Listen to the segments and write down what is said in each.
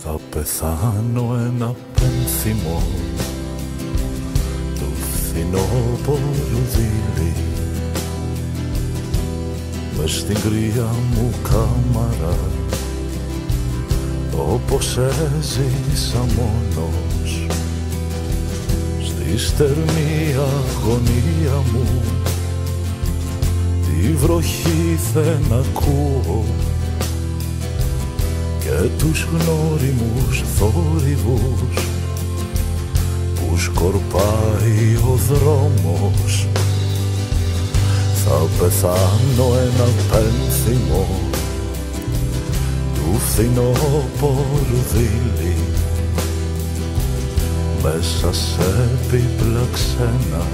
Θα πεθάνω ένα πένθυμο του φθινόπωρου δίλη, μες στην κρύα μου κάμαρα, όπως έζησα μόνος, στη στερνή αγωνία μου τη βροχή δεν ακούω και τους γνώριμους θόρυβους που σκορπάει ο δρόμος. Θα πεθάνω ένα πένθυμο του φθινόπωρου δίλη, μέσα σε έπιπλα ξένα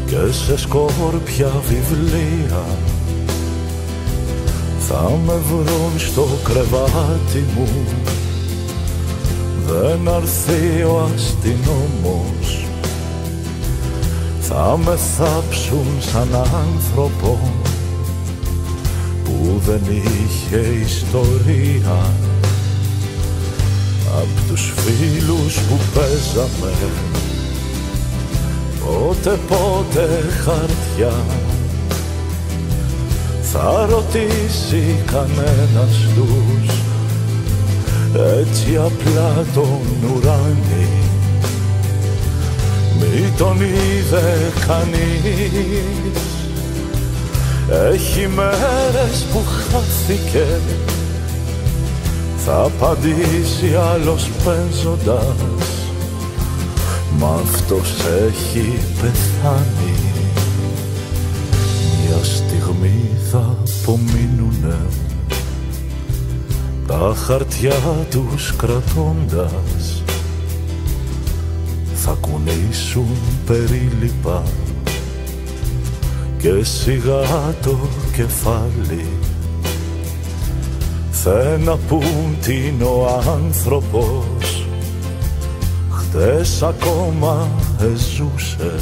και σε σκόρπια βιβλία. Θα με βρουν στο κρεβάτι μου, δεν αρθεί ο αστυνόμος. Θα με θάψουν σαν άνθρωπο που δεν είχε ιστορία. Απ' τους φίλους που παίζαμε πότε χαρτιά, θα ρωτήσει κανένας τους έτσι απλά τον ουράνι. Μη τον είδε κανείς, έχει μέρες που χάθηκε. Θα απαντήσει άλλος παίζοντας, μα αυτός έχει πεθάνει. Μια στιγμή θα απομείνουνε τα χαρτιά τους κρατώντας, θα κουνήσουν περίλυπα και σιγά το κεφάλι. Θε να πουν τι είναι ο άνθρωπος, χτες ακόμα εζούσε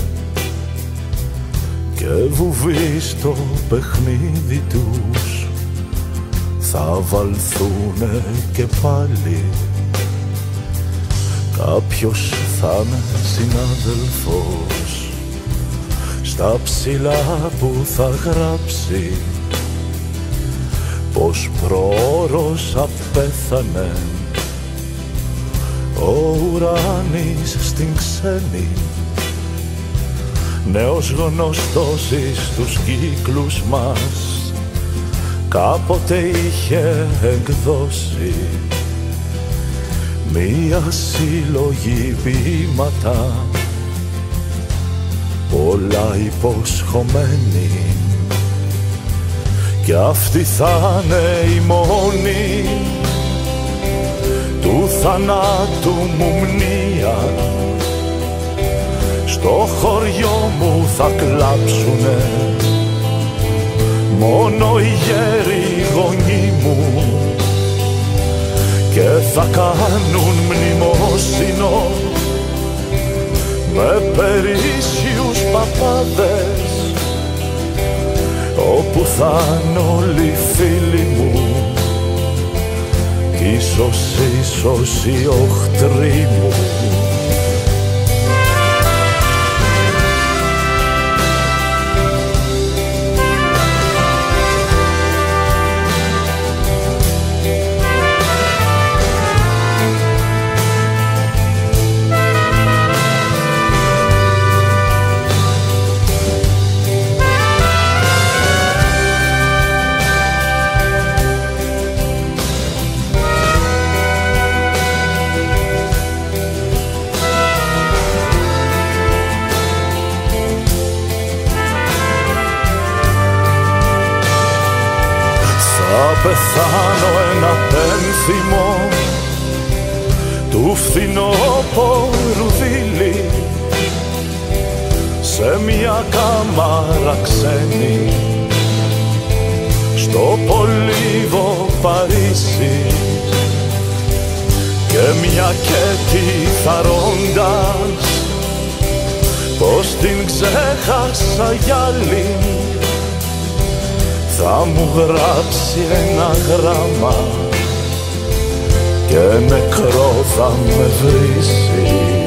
και βουβεί στο παιχνίδι τους θα βαλθούνε και πάλι. Κάποιος θα είναι συνάδελφος στα ψηλά που θα γράψει πως προώρως απέθανε ο ουράνης στην ξένη. Νέος γνωστός στους κύκλους μας κάποτε είχε εκδώσει μία συλλογή ποίηματα, πολλά υποσχομένη, κι αυτή θα είναι η μόνη του θανάτου μου μνήα. Στο χωριό μου θα κλάψουνε μόνο οι γέροι γονείς μου και θα κάνουν μνημόσυνο με περίσσιους παπάδες, όπου θα είναι όλοι φίλοι μου κι ίσως οι οχτροί μου. Πεθάνω ένα πένθυμο του φθινόπωρου δίλη, σε μια κάμαρα ξένη στο πολύβο Παρίσι, και μια κέτη θαρώντας πως την ξέχασα για άλλη, θα μου γράψει ένα γράμμα και νεκρό θα με βρήσει.